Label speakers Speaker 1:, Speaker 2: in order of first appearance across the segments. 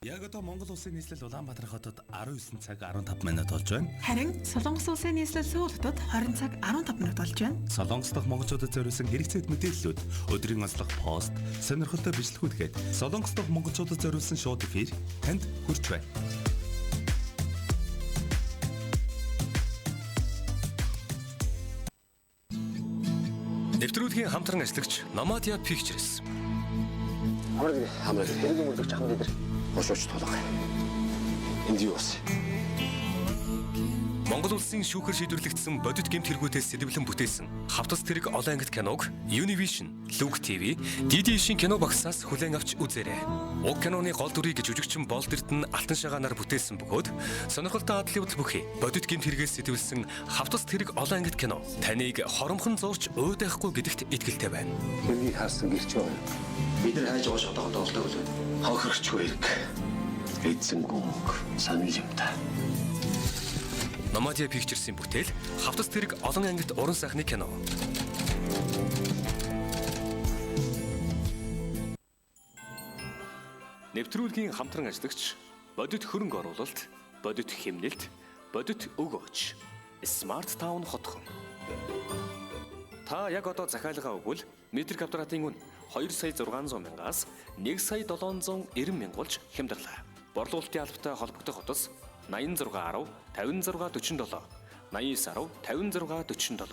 Speaker 1: Яг одоо Монгол улсын нийслэл Улаанбаатар хотод 19 цаг 15 минут болж байна.
Speaker 2: Харин Солонгос улсын нийслэл Сөүл хотод 20 цаг 15 минут болж байна.
Speaker 1: Солонгос дахь монголчуудад зориулсан хэрэгцээт мэдээллүүд, өдрийн онцлог пост, сонирхолтой бичлэгүүдгээд Солонгос дахь монголчуудад зориулсан шууд эфир танд хүрч байна. Нэвтрүүлгийн хамтран ажиллагч Nomadia Pictures.
Speaker 3: Хамраг хэрэгэн мөрдөгч ахмад дээр хошууч тулга. Энд юу вэ?
Speaker 1: Монгол улсын шүүхэр шийдвэрлэгдсэн бодит гэмт хэрэгүүдээс сэдвлэн бүтээсэн хавтас тэрэг олон ангит киног Univision, Look TV, DD-ийн кино багсаас хүлээн авч үзээрэй. Уг киноны гол дүрийг жүжигчин Болд Эрдэнэ алтан шагаанаар бүтээсэн бөгөөд сонирхолтой адлын хөдөл бүхий бодит гэмт хэрэгээс сэдвэлсэн хавтас тэрэг олон ангит кино таныг хоромхон зурч уйдахгүй гэдэгт итгэлтэй байна.
Speaker 3: Хэргийг харсан гэрч байгаа. Бид нар хайж байгаа шатаахад олдог л байна. Хохирчгүй хэрэг. Эдсэн гүнг санал юм та.
Speaker 1: Nomadia Pictures-ийн бүтээл хавтас тэрэг олон ангит уран сайхны кино. Нэвтрүүлгийн хамтран ажиллагч бодит хөрөнгө оруулалт, бодит хэмнэлт, бодит өгөөч. Smart Town хотхон. Та яг одоо захиалгаа өгвөл метр квадратын үн 2,600,000-аас 1,790,000 болж хямдрлаа. Борлуулалтын албатай холбогдох хотос 86 10 56 47 89 10 56 47.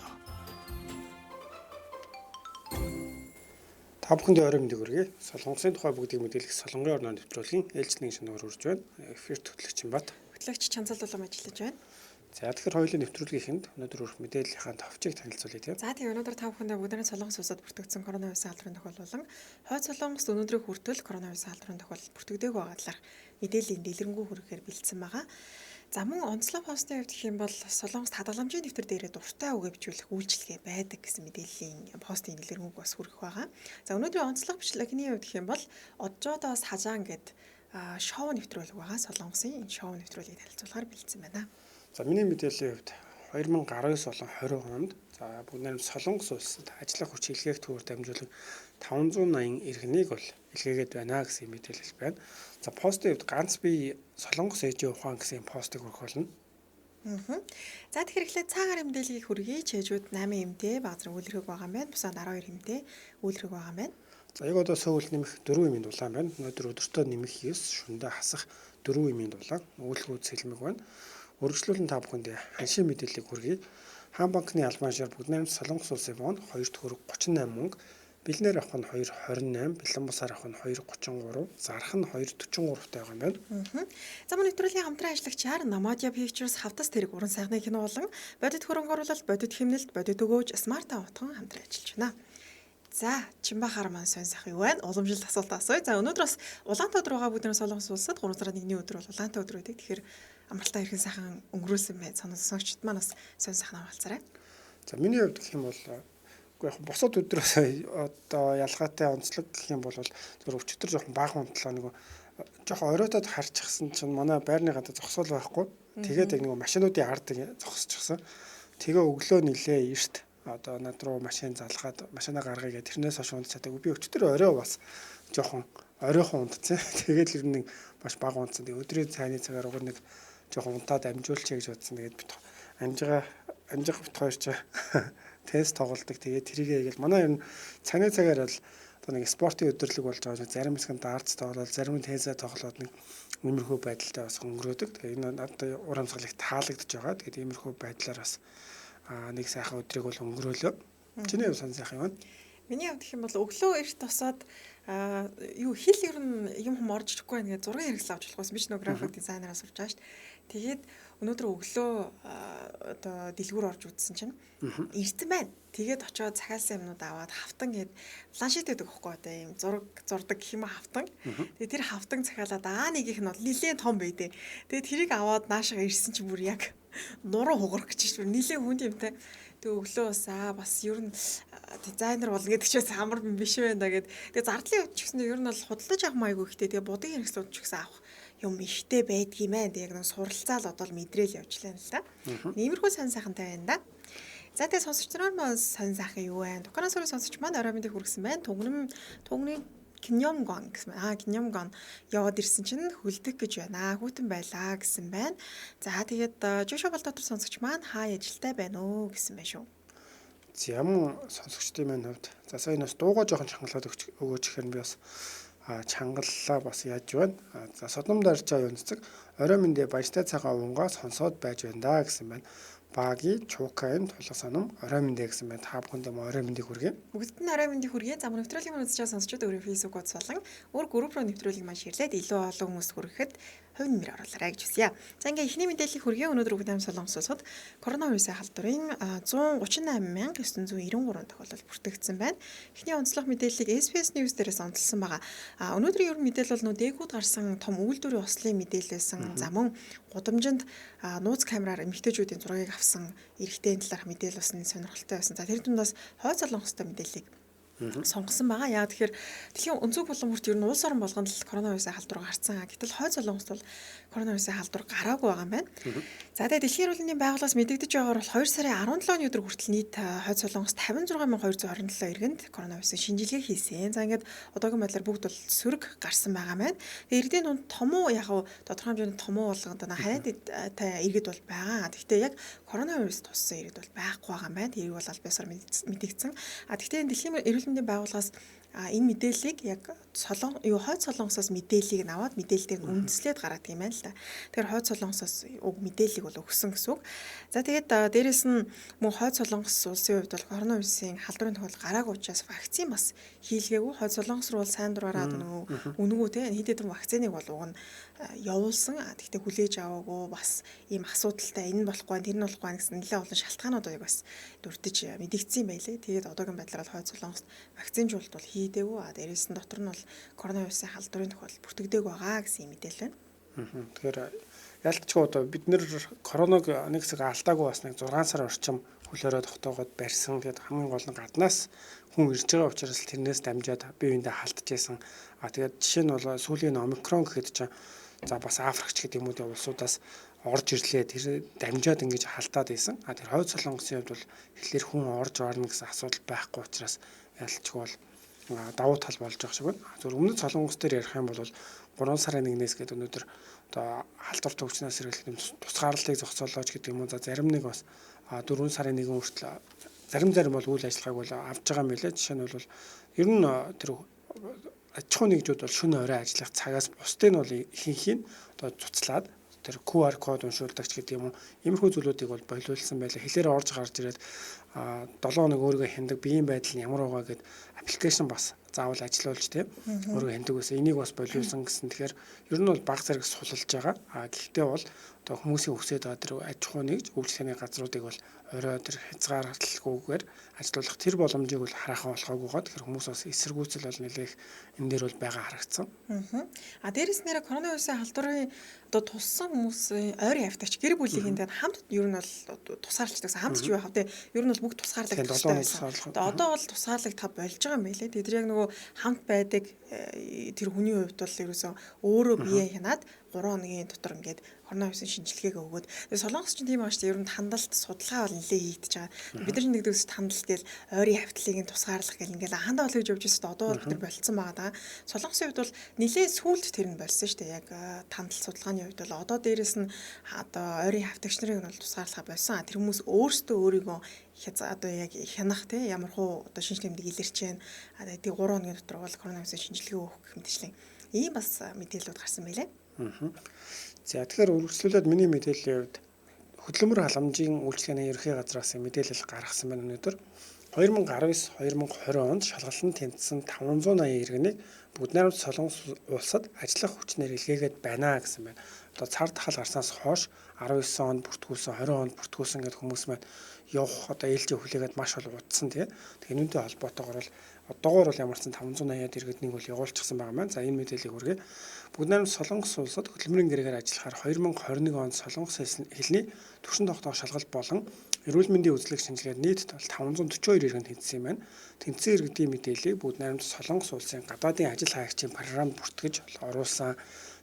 Speaker 4: Та бүхэнд орой мэндийг хүргэе. Солонгосын тухай бүгдийг мэдээлэх Солонгын орноо нэвтрүүлгийн ээлжлэн шинээр хүрж байна. Эфирт хөтлөгч Бат.
Speaker 2: Хөтлөгч Чанцал улам ажиллаж байна.
Speaker 4: За тэгэхээр хоёулын нэвтрүүлгийнхэнд өнөөдөр өрх мэдээллийнхаа товчийг танилцуулъя тийм.
Speaker 2: За тэгээ өнөөдөр та бүхэндээ бүгдээрээ Солонгос улсад бүртгэгдсэн коронавирусын алдрын тохиол болон хойд Солонгост өнөөдрийн хүртэл коронавирусын алдрын тохиол бүртгэдэг байгаа талаар мэдээллийн дэлгэрэнгүй хүргэхээр бэлдсэн байгаа. За мөн онцлог постын хувьд гэх юм бол Солонгост хадгаламжийн дэвтэр дээрээ дуртай үг хэмжүүлэх үйлчилгээ байдаг гэсэн мэдээллийн постын дэлгэрэнгүй бас хүргэх байгаа. За өнөөдрийн онцлог бичлэгний хувьд гэх юм бол Оджоодоос хажаан гэд шоу нэвтрүүлэг байгаа. Солонгосын энэ шоу нэвтрүүлгийг танилцуулахаар бэлдсэн байна.
Speaker 4: За миний мэдээллийн хувьд 2019 болон 20 онд за бүгд Солонгос улсад ажиллах хүч илгээх төвөөр дамжуулан 580 иргэнийг бол илгээгээд байна гэсэн мэдээлэл байна. За постын хувьд ганц би Солонгос ээжийн ухаан гэсэн постыг хүргэх болно.
Speaker 2: За тэгэхээр эхлээд цаагаар мэдээллийг хүргэе. Чэжүүд 8 эмтэй баазар үйлрэг байгаа юм байна. Бусад 12 эмтэй үйлрэг байгаа юм байна.
Speaker 4: За яг одоо Сөүл нэмэх 4 эмийн дулаан байна. Өнөөдөр өдөртөө нэмэх 9, шөнөдөө хасах 4 эмийн дулаан. Үйлргүүд сэлмэг байна. Үргэлжлүүлэн та бүхэнд ханшийн мэдээллийг хүргэе. Хаан банкны албан шаар бүгд Солонгос улсын вон 2 төгрөг 38 мөнгө, бэлнээр авах нь 2.28, бэлэн бусаар авах нь 2.33, зарах нь 2.43 таа байгаа юм байна.
Speaker 2: За мөн нэвтрүүлгийн хамтран ажиллагчаар Nomadia Pictures хавтас тэрэг уран сайхны кино болон бодит хөрөнгө оруулалт, бодит хэмнэлт, бодит өгөөж Smart Town хотхон хамтран ажиллаж байна. За Чимбахаар маань сонь сах юу байна? Уламжлалт асуулт асууя. За өнөөдөр бас Улаантай өдөр байгаа бүгд Солонгос улсад 3 сарын 1-ний өдөр бол Улаантай өдөр байдаг. Тэгэхээр амралтаа хэрхэн сайхан өнгөрөөсөн бай. Сонсогчд маань бас сонь сайхан хаалцаарай.
Speaker 4: За миний хувьд гэх юм бол яг бусад өдрөөс одоо ялгаатай онцлог гэх юм бол зөвхөн өчтөр жоохон баахан унтлаа нэг жоохон оройтод харчихсан чинь манай байрны гадаа зогсоол байхгүй. Тэгээд яг нэг машинуудын ард зогсчихсан. Тэгээ өглөө нилээ эрт одоо над руу машин залгаад машинаа гаргая гэх тэрнээс хойш унтцаад би өчтөр орой бас жоохон оройхон унтцсан. Тэгээд л нэг маш бага унтсан. Тэгээд өдрийн цайны цагаар уг нэг жоохон унтаад амжуулчих гэж бодсон. Тэгээд бит амжих бит хоёр ч тест тоглолдог. Тэгээд тэрийгээ гээл манай ер нь цайны цагаар бол одоо нэг спортын өдрлөг болж байгаа. Зарим хэсэг нь дартс тоглоод, зарим нь теннисээ тоглоод нэг иймэрхүү байдалтай бас өнгөрөөдөг. Тэгээд энэ надад ур амьсгалыг таалагдж байгаа. Тэгээд иймэрхүү байдлаар бас нэг сайхан өдрийг бол өнгөрөөлөө. Чиний сонь сайхан юм байна.
Speaker 2: Миний хувьд гэх юм бол өглөө эрт тусаад юу хэл ер нь юм хүм орж ирэхгүй байна гэж зургийн хэрэгсэл авч болохгүйсэн би ч нөгөө график дизайнераа сурч байгаа шүү дээ. Тэгээд өнөөдөр өглөө одоо дэлгүүр орж үзсэн чинь эрдэн байна. Тэгээд очиод захиалсан юмнууд аваад хавтан гээд планшет гэдэг хөхгүй одоо юм зурдаг гэх юм хавтан. Тэгээд тэр хавтан захиалаад нэгийнх нь бол нилээн том байдэ. Тэгээд тэрийг аваад наашаа ирсэн чинь бүр яг нуруу хугарах гэж шүү. Нилээн хүнд юмтай. Тэг өглөөс бас ер нь дизайнер болно гэдэг ч бас амар биш байна да гэд. Тэгээ зардлын хувьд ч гэсэн ер нь бол худалдаж авах маяг ихтэй. Тэгээ будын хэрэгслүүд ч гэсэн авах юм ихтэй байдгийм ээ. Яг нэг суралцаал одоо мэдрээл явж лээ л да. Иймэрхүү сонь сайхантай байна да. За тэгээ сонсогч нар маань сонь сайхан юу вэ? Дуканаас өрөө сонсогч маань орой мэндийг хүргэсэн байна. Түгнэм Киньомгон гэсэн байна. Киньомгон яваад ирсэн чинь хөлдөх гэж байна. Хүүтэн байлаа гэсэн байна. За тэгээд Жошо Болдотор сонсогч маань хаа ажилтай байна уу гэсэн байна шүү.
Speaker 4: Ямар сонсогчдын маань хувьд за сая нас дуугаа жоохон чангалаад өгөөч гэхээр би бас чангаллаа бас яаж байна. За Содом дарчаа юунцэг орой мэндэ баяртай цагаан уунгаа сонсоод байж байна да гэсэн байна. Баги чукаин тулга санам орой мэндэ гэсэн байна. Та бүхэнд орой мэндийг хүргэе.
Speaker 2: Бүгд нь орой мэндийг хүргэе. За нэвтрүүлгийн маань үзэж байгаа сонсогчдод өөрийн Facebook хуудас болон өөр групп руу нэвтрүүлгийг маань ширлээд илүү олон хүмүүст хүрэхэд хувь нэмэр оруулаарай гэж хүсье. За ингээ ихний мэдээллийг хүргэе. Өнөөдөр Бүгд найрамд Солонгосод коронавирусын халдварын 138,993 тохиолдол бүртгэгдсэн байна. Эхний онцлог мэдээллийг SBS News дээрээс онцлсан байгаа. Өнөөдрийн ерөн мэдээлэл бол нөө дээгүүр гарсан том үйлдвэрийн ослын мэдээлэл байсан. За мөн гудамжинд нууц камераар эмэгтэйчүүдийн зургийг авсан эрэгтэйн талаарх мэдээлэл бас сонирхолтой байсан. За тэр дундаас хойд Солонгостой мэдээллийг сонгосон байгаа. Яа тэгэхээр дэлхийн өнцөг булан бүрт ер нь улс орон болгонд л коронавирусын халдвар гарсан. Гэтэл хойд Солонгост бол коронавирусын халдвар гараагүй байгаа юм байна. За тэгээд Дэлхийн эрүүл мэндийн байгууллагаас мэдэгдэж байгаагаар бол 2 сарын 17-ны өдөр хүртэл нийт хойд Солонгост 56227 иргэнд коронавирусын шинжилгээ хийсэн. За ингээд одоогийн байдлаар бүгд бол сөрөг гарсан байгаа маань. Тэгээд иргэдийн дунд томуу яг тодорхой хэмжээний томуу болгонд ханиадтай иргэд бол байгаа. Гэхдээ яг коронавирус туссан иргэд бол байхгүй байгаа юм байна. Тэрийг бол аль биесээр мэдэгдсэн. Гэхдээ Дэлхийн эрүүл мэндийн байгууллагаас энэ мэдээллийг яг хойд Солонгосоос мэдээллийг аваад мэдээллийг үндэслээд гаргадаг юм байна л да. Тэгэхээр хойд Солонгосоос мэдээллийг бол өгсөн гэсэн үг. За тэгээд дээрэс нь мөн хойд Солонгос улсын хувьд бол коронавирусын халдварын тохиолдол гараагүй учраас вакцин бас хийлгээгүй. Хойд Солонгос руу бол сайн дураараад үнэгүй те хэд хэдэн вакциныг бол уг нь явуулсан. Гэхдээ хүлээж аваагүй бас ийм асуудалтай энэ болохгүй тэр нь болохгүй гэсэн нэлээд олон шалтгаануудыг бас дурдж мэдэгдсэн юм байлээ. Тэгээд одоогийн байдлаар хойд Солонгост вакцинжуулалт бол хийдэггүй. Дээрээс нь дотор нь бол коронавирусын халдварын тохиолдол бүртгэдэг байгаа гэсэн мэдээлэл байна.
Speaker 4: Тэгэхээр ялцчгүй одоо бид нэр коронавиг нэг хэсэг алдаагүй бас нэг 6 сар орчим хөлөөрөө тогтоогоод барьсан. Тэгээд хамгийн гол нь гаднаас хүн ирж байгаа учраас тэрнээс дамжаад бие биендээ халтжсэн. Тэгээд жишээ нь бол сүүлийн омикрон гэхэд чинь за бас Африкч гэдэг юм уу улсуудаас орж ирлээ. Тэр дамжаад ингэж халтаад байсан. Тэр хойд Солонгосын хувьд бол эхлээр хүн орж орно гэсэн асуудал байхгүй учраас ялцчгүй бол давуу тал болж байгаа шиг байна. Зөв өмнөд Солонгос дээр ярих юм бол 3 сарын 1-ээс гээд өнөөдөр одоо халдвар төвчнөөс сэргийлэх тусгаарлалтыг зохицоолооч гэдэг юм уу. За зарим нэг бас 4 сарын 1 хүртэл зарим бол үйл ажиллагааг бол авж байгаа юм билээ. Жишээ нь бол ер нь тэр аж ахуй нэгжүүд бол шөнө орой ажиллах цагаас бусдыг нь бол ихэнх нь одоо цуцлаад тэр QR код уншуулдагч гэдэг юм уу. Иймэрхүү зүйлүүдийг бол болиулсан байлаа. Хэлээр орж гарч ирээд 7 хоног өөрийгөө хяндаг биеийн байдал нь ямар байгаа гэд аппликейшн бас заавал ажилуулж тийм өөрийгөө хяндаг гэсэн энийг бас болиулсан гэсэн. Тэгэхээр ер нь бол баг зэрэг сулж байгаа. Гэхдээ бол одоо хүмүүсийн хүсэж байгаа тэр аж ахуй нэгж үйлчлэгээний газруудыг бол орой тэр хязгаарлалгүйгээр ажилуулах тэр боломжийг бол хараахан болохоогүйгаа тэгэхээр хүмүүс бас эсэргүүцэл бол нэлээх энэ дээр бол байгаа харагдсан.
Speaker 2: Дээрээс нэрэ коронавирусын халдварын одоо туссан хүмүүсийн ойрын явтагч гэр бүлийнхэн тэгээд хамт ер нь бол тусгаарлагдсан. Хамт ч юу яах вэ? Ер нь бол бүгд тусгаарлагдсан байсан. Одоо бол тусгаарлагдах болж байгаа юм байлээ. Тэгээд яг нөгөө хамт байдаг тэр хүний хувьд бол ерөөсөө өөрөө бие хянаад 3 хоногийн дотор ингээд коронавирусын шинжилгээгээ өгөөд Солонгос ч тийм байгаа шүү дээ. Ер нь хандлалт судалгаа бол нэлээд хийгдэж байгаа. Бид нар нэгдэг ус хандлалт гээл ойрын хавтлыг нь тусгаарлах гэл ингээд анхандаа бол гэж явж байсан. Одоо бол бид нар болцсон байгаа даа. Солонгосын хувьд бол нэлээд сүүлд тэр нь болсон шүү дээ. Яг хандлалт судалгааны хувьд бол одоо дээрэс нь одоо ойрын хавтагч нарыг нь бол тусгаарлах болсон. Тэр хүмүүс өөрсдөө өөрийгөө одоо яг хянах те ямар хуу одоо шинжилгээнд илэрч байна. Тэгээд 3 хоногийн дотор бол коронавирусын шинжилгээ өгөх гэх мэтчлэн ийм бас мэдээлэлүүд гарсан байлээ.
Speaker 4: За тэгэхээр үргэлжлүүлээд миний мэдээллийн хувьд хөдөлмөр халамжийн үйлчлэгээний ерөнхий газраас мэдээлэл гаргасан байна өнөөдөр. 2019-2020 онд шалгалан тэнцсэн 580 иргэнийг Бүгд найрамд Солонгос улсад ажиллах хүчнээр илгээгээд байна гэсэн байна. Одоо цар тахал гарснаас хойш 19 онд бүртгүүлсэн, 20 онд бүртгүүлсэн гэдэг хүмүүс маань явах одоо ээлжийн хүлээгээд маш бол удсан тийм. Тэгэхээр энүүнтэй холбоотойгоор бол одоогоор бол ямар ч 580-аад иргэднийг бол явуулчихсан байгаа маань. За энэ мэдээллийг хүргэе. Бүгд найрамд Солонгос улсад хөдөлмөрийн гэрээгээр ажиллахаар 2021 онд Солонгос хэлний төвшин тогтоох шалгалт болон эрүүл мэндийн үзлэг шинжилгээд нийт 542 иргэнд тэнцсэн юм байна. Тэнцсэн иргэдийн мэдээллийг бүгд найрамд Солонгос улсын гадаадын ажил хайгчийн програмд бүртгэж оруулсан.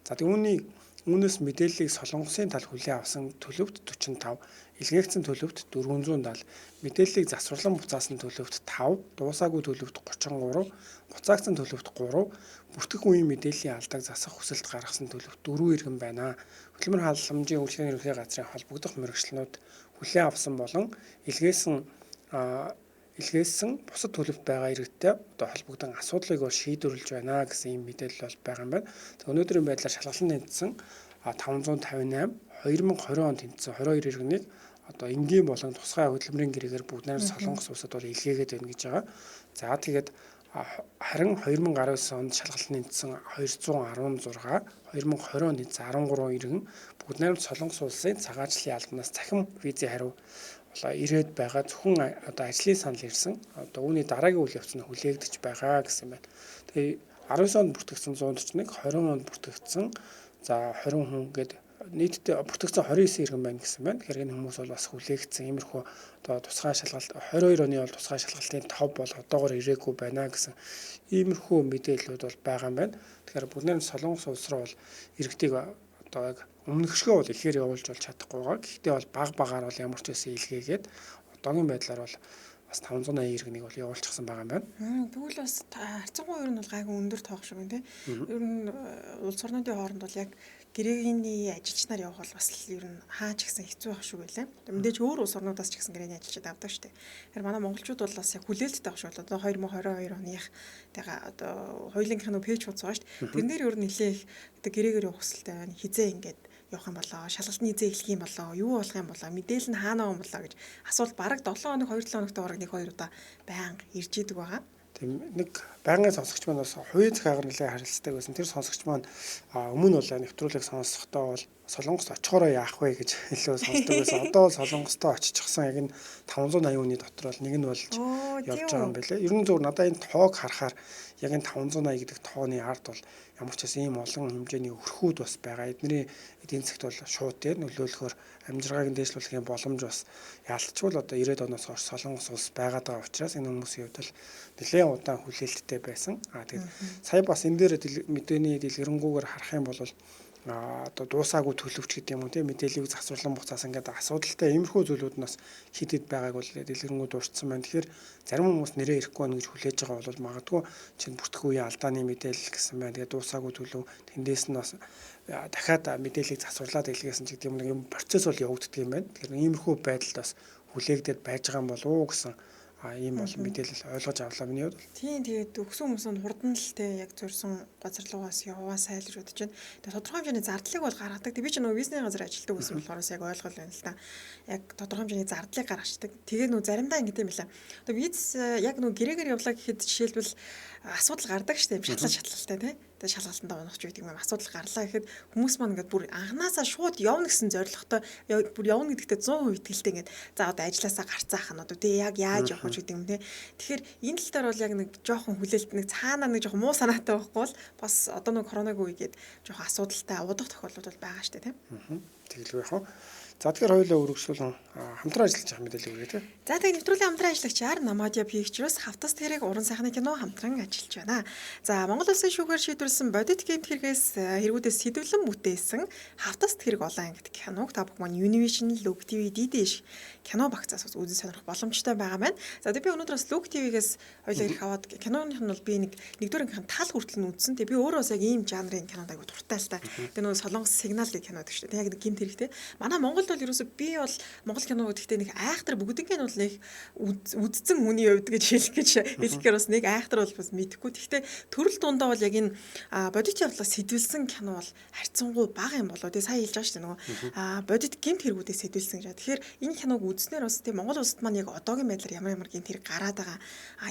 Speaker 4: За үүний Үүнээс мэдээллийг Солонгосын тал хүлээн авсан төлөвт 45, илгээгдсэн төлөвт 470, мэдээллийг засварлан буцаасан төлөвт 5, дуусаагүй төлөвт 33, буцаагдсан төлөвт 3, бүртгэх үеийн мэдээллийн алдааг засах хүсэлт гаргасан төлөвт 4 иргэн байна. Хөдөлмөр халамжийн үйлчлэгийн ерөнхий газрын холбогдох мэргэжлэнүүд хүлээн авсан болон илгээсэн бусад төлөвт байгаа иргэдтэй одоо холбогдсон асуудлыг бол шийдвэрлэж байна гэсэн юм мэдээлэл бол байгаа юм байна. Өнөөдрийн байдлаар шалгалан тэнцсэн 558, 2020 онд тэнцсэн 22 иргэнийг одоо энгийн болон тусгай хөдөлмөрийн гэрээгээр бүгд найрамд Солонгос улсад бол илгээгээд байна гэж байгаа. За тэгээд харин 2019 онд шалгалан тэнцсэн 216, 2020 онд тэнцсэн 13 иргэн бүгд найрамд Солонгос улсын цагаачлалын албанаас цахим визийн хариу ирээд байгаа зөвхөн одоо ажлын санал ирсэн. Одоо үүний дараагийн үйл явц нь хүлээгдэж байгаа гэсэн байна. Тэгээ 19 онд бүртгэгдсэн 141, 20 онд бүртгэгдсэн за 20 хүн гээд нийтдээ бүртгэгдсэн 29 иргэн байна гэсэн байна. Тэгэхээр энэ хүмүүс бол бас хүлээгдсэн. Иймэрхүү одоо тусгай шалгалт 22 оны бол тусгай шалгалтын тов бол одоогоор ирээгүй байна гэсэн иймэрхүү мэдээлэлүүд бол байгаа юм байна. Тэгэхээр бүгд нэг Солонгос улс руу бол иргэдийг одоо яг өмнөхшгөө бол ихээр явуулж бол чадахгүй байгаа. Гэхдээ бол багаар бол ямар ч байсан илгээгээд одоогийн байдлаар бол бас 580 иргэнийг бол явуулчихсан байгаа юм байна.
Speaker 2: Тэгвэл бас харьцангуй ер нь бол гайгүй өндөр тоог шиг байна тийм. Ер нь улс орнуудын хооронд бол яг гэрээний ажилч нар явах бол бас ер нь хаач гэсэн хэцүү байх шүү байлаа. Мэдээж өөр улс орнуудаас ч гэсэн гэрээний ажилчид авдаг шүү дээ. Тэгэхээр манай монголчууд бол бас яг хүлээлттэй байх шүү. Одоо 2022 оных тэгээ одоо хоёулынх нь пэйж хуудас байгаа шүү дээ. Тэрэн дээр ер нь нэлээх одоо гэрээгээр явах хүсэлтэй байна. Хизээ ингээд явах юм болоо, шалгалтны хизээ эхлэх юм болоо, юу болох юм болоо, мэдээлэл нь хаана юм болоо гэж асуулт бараг 7 хоног 2-7 хоногт бараг 1-2 удаа байнга ирж идэг байгаа.
Speaker 4: Тийм нэг байнгын сонсогч маань бас хувийн захиагаар нэлээд харилцдаг байсан. Тэр сонсогч маань өмнө бол нэвтрүүлэг сонсохдоо бол Солонгост очихороо яах вэ гэж илүү сонсдог байсан. Одоо бол Солонгостоо очихсан яг энэ 580 хүний дотор бол нэг нь болж явж байгаа юм байлээ. Ер нь зөв надад энэ тоог харахаар яг энэ 580 гэдэг тооны ард бол ямар ч байсан ийм олон хэмжээний өрхүүд бас байгаа. Эдний эдийн засгт бол шууд нөлөөлөхөөр амжиргааг нь дээшлүүлэх боломж бас яалтчгүй л одоо 90-ад оноос хойш Солонгос улс байгаад байгаа учраас энэ хүмүүсийн хувьд л нэлээд удаан хүлээлттэй байсан. Тэгээд сая бас энэ дээр мэдээний дэлгэрэнгүйгээр харах юм бол одоо дуусаагүй төлөвч гэдэг юм уу тийм мэдээллийг засварлан буцаасан гэдэг асуудалтай иймэрхүү зүйлүүд нас хитэд байгааг бол дэлгэрэнгүй дурдсан байна. Тэгэхээр зарим хүмүүс нэрээ ирэхгүй байна гэж хүлээж байгаа бол магадгүй чинь бүртгэх үеийн алдааны мэдээлэл гэсэн байна. Тэгээд дуусаагүй төлөв тэндээс нь бас дахиад мэдээллийг засварлаад илгээсэн ч гэдэг юм процесс бол явагддаг юм байна. Тэгэхээр иймэрхүү байдалд бас хүлээгдээд байж байгаа юм болов уу гэсэн ийм бол мэдээлэл ойлгож авлаа миний хувьд.
Speaker 2: Тийм тэгээд өгсөн хүмүүсэнд хурдан л те яг зорьсон газар руугаас яваа сайл гэж бодож байна. Тэгээд тодорхой хэмжээний зардлыг бол гаргадаг. Би ч нөгөө визний газар ажилладаг гэсэн болохоор яг ойлгол байна л та. Яг тодорхой хэмжээний зардлыг гаргацдаг. Тэгээд нөгөө заримдаа ингэ юм байна. Одоо виз яг нөгөө гэрээгээр явлаа гэхэд жишээлбэл асуудал гардаг штеп шалгалтай те. Тэгээд шалгалтанд унах ч гэдэг юм асуудал гарлаа гэхэд хүмүүс маань ингээд бүр анханасаа шууд явна гэсэн зорилготой бүр явна гэдэгтээ 100% итгэлтэй ингээд за одоо ажилласаа гарцаах нь одоо тэг яг яаж явах ч гэдэг юм те. Тэгэхээр энэ тал дээр бол яг нэг жоохон хүлээлт нэг цаанаа нэг жоохон муу санаатай байхгүй бол бас одоо нэг коронавиг үегээд жоохон асуудалтай удах тохиолдлууд бол байгаа штэ тийм.
Speaker 4: Тэгэлгүй яах вэ? За тэгэхээр хоёулаа үргэлжлүүлэн хамтран ажиллаж байгаа мэдээлэл өгье тийм.
Speaker 2: За тэгээд нэвтрүүлгийн хамтран ажиллагчаар Намадиа Pictures хавтас тэрэг уран сайхны кино хамтран ажиллаж байна. За Монгол улсын шүүхээр шийдвэрлсэн бодит гэмт хэрэгээс хэрэгүүдээс сэдвлэн бүтээсэн хавтас тэрэг олон ангид киног та бүхэн маань Univision, Look TV, DD кино багцаас үзэн сонирхох боломжтой байгаа байна. За тэгээд би өнөөдөр бас Look TV-гээс хоёулаа ирэх аваад киноных нь бол би нэгдүгээр хаан тал хүртэл нь үзсэн. Тэгээд би өөрөө бас яг ийм жанрын кинод аягүй дуртай л та. Тэгээд нөгөө Солонгос сигнал гэх кино гэдэг чинь яг нэг гэмт хэрэгтэй. Манай Монголд бол ерөөсөө би бол Монгол кино гэхдээ нэг айхтар бүгднийг нь бол нэг үдцэн хүний хувьд гэж хэлэхээр бас нэг айхтар бол бас мэдэхгүй. Гэхдээ төрөл дундаа бол яг энэ бодит явдлаас сэдвэлсэн кино бол харьцангуй бага юм болоо. Тэгээ сая хэлж байгаа шүү дээ нөгөө бодит гэмт хэрэгүүдээс сэдвэлсэн гэж. Тэгэхээр энэ киног үзснээр бас тийм Монгол улсад маань яг одоогийн байдлаар ямар гэмт хэрэг гараад байгаа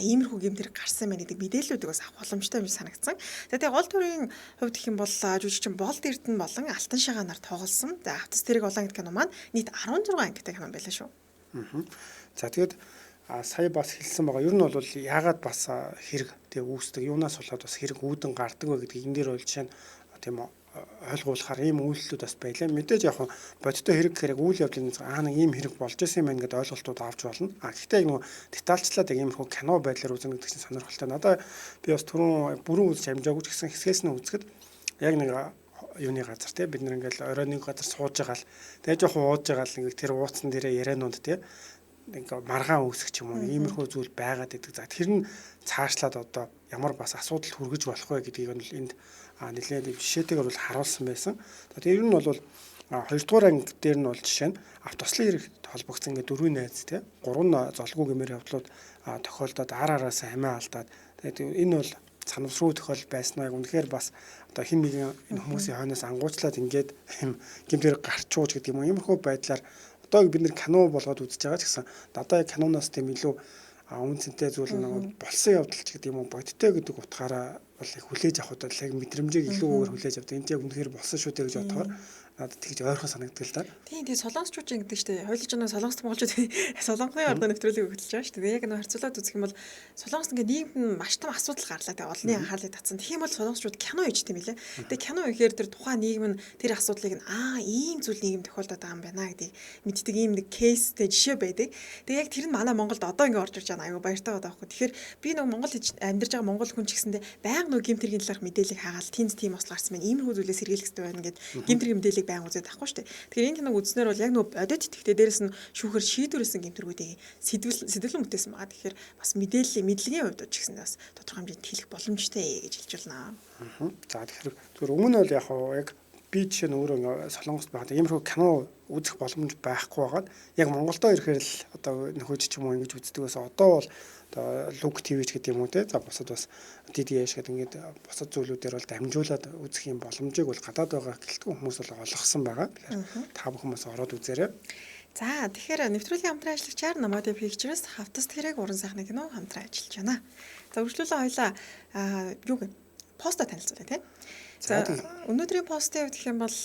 Speaker 2: иймэрхүү гэмт хэрэг гарсан байна гэдэг мэдээллүүдийг бас авах боломжтой юм санагдсан. За тэгээ гол дүрийн хувьд гэх юм бол жүжигчин Болд Эрдэнэ болон Алтан Шагаа нар тоглосон. За хавтас тэрэг олон ангид кино маань нийт 16 ангитай кино байлаа шүү.
Speaker 4: За тэгээд сая бас хэлсэн байгаа. Ер нь бол яагаад бас хэрэг тэг үүсдэг, юунаас болоод бас хэрэг үүдэн гардаг вэ гэдгийг энэ дээр бол жишээ нь тийм ойлгуулахаар ийм үйлдэлүүд бас байлаа. Мэдээж яг бодиттой хэрэг хэрэг үйл явдлын нэг ийм хэрэг болж исэн юм байна гэдэг ойлголтууд авч болно. Гэхдээ нөгөө детальчлаад яг иймэрхүү кино байдлаар үзэн гэдэг чинь сонирхолтой. Надад би бас түрүүн бүрэн үзэж амжаагүй ч гэсэн хэсгээс нь үзэхэд яг нэг юуны газар тий бид нар ингээл орой нэг газар сууж байгаа л тэгээ жоохон ууж байгаа л ингээ тэр ууцсан дээрээ ярианууд тий ингээ маргаан үүсэх ч юм уу иймэрхүү зүйл байгаад идэг. За тэр нь цаашлаад одоо ямар бас асуудал хүргэж болох вэ гэдгийг нь энд нэлээд жишээтэйгээр бол харуулсан байсан. Тэр нь бол хоёрдугаар анги дээр нь бол жишээ нь автослын хэрэг холбогдсон ингээ дөрвийн найз тий гурван золгүй гэмээр явдлууд тохиолдоод араасаа амиа алдаад тэгээд энэ бол санамсруу тохиол байснаа үнэхээр бас одоо хин нэгэн энэ хүмүүсийн хойноос ангуучлаад ингээд юм гэмтэр гарчууж гэдэг юм уу иймэрхүү байдлаар одоо бид нэр кино болгоод үзэж байгаа ч гэсэн надаа киноноос тийм илүү үнцэнтэй зүйл нэг болсон явдал ч гэдэг юм уу бодтой гэдэг утгаараа бол их хүлээж авах удаа яг мэдрэмжийг илүүгээр хүлээж авдаг. Энд яг үнэхээр болсон шүү дээ гэж бодохоор надад тэгж ойрхон санагддаг л да.
Speaker 2: Тийм солонгосчууд гэдэг чинь хоёулж байгаа солонгос монголчууд солонгосын ордоо нэвтрүүлгийг өгдөж байгаа шүү дээ. Яг нэг харьцуулаад үзэх юм бол солонгос ингээ нийгэмд нь маш том асуудал гарлаа. Тэгээ олонний анхаарлыг татсан. Тийм бол солонгосчууд кино хийж тийм билээ. Тэгээ кино ихээр тэр тухайн нийгэм нь тэр асуудлыг ийм зүйл нийгэм тохиолдоод байгаа юм байна гэдгийг мэддэг ийм нэг кейстэй жишээ байдаг. Тэгээ яг тэр нь манай Монголд одоо ингээ орж ирж байгаа аюу баяртай байгаа байхгүй. Тэгэхээр би нэг Монгол амьдарч байгаа монгол хүн ч гэсэндээ байнга нэг гэмтэргийн талаарх мэдээлэл хаагаал тэнд тийм осол гарсан байна. Иймэрхүү зүйлээс сэргийлэх хэрэгтэй байна гэд гэмтэргийн мэдээлэл байнга үзээд авахгүй шүү дээ. Тэгэхээр энэ киног үзснээр бол яг нөгөө бодит итгэвтэй дээрэс нь шүүхэр шийдвэрлсэн гэмтэргүүдийг сэдвэлэн бүтээсэн байгаа. Тэгэхээр бас мэдээллийн мэдлэгийн хувьд ч гэсэн бас тодорхой хэмжээнд хэлэх боломжтой гэж хэлж байна.
Speaker 4: За тэгэхээр зөв өмнө нь бол яг би жишээ нь өөрөө солонгост байгаад иймэрхүү кино үзэх боломж байхгүй байгаад яг Монголдо ирэхээр л одоо нөхөж ч юм уу ингэж үздэг байсан. Одоо бол одоо Лук ТV ч гэдэг юм уу те. За бусад бас DDH гэдэг ингээд бусад зүйлүүдээр бол дамжуулаад үзэх юм боломжийг бол гадаад байгаа гэлтгүй хүмүүс бол олгосон байгаа. Тэгэхээр та бүхэн бас ороод үзээрэй.
Speaker 2: За тэгэхээр нэвтрүүлгийн хамтран ажиллагчаар Намади Pictures хавтас тэрэг уран сайхны кино хамтран ажиллаж байна. За үргэлжлүүлээ хоёлаа юу гэх поста танилцуулъя те. За өнөөдрийн постыг гэх юм бол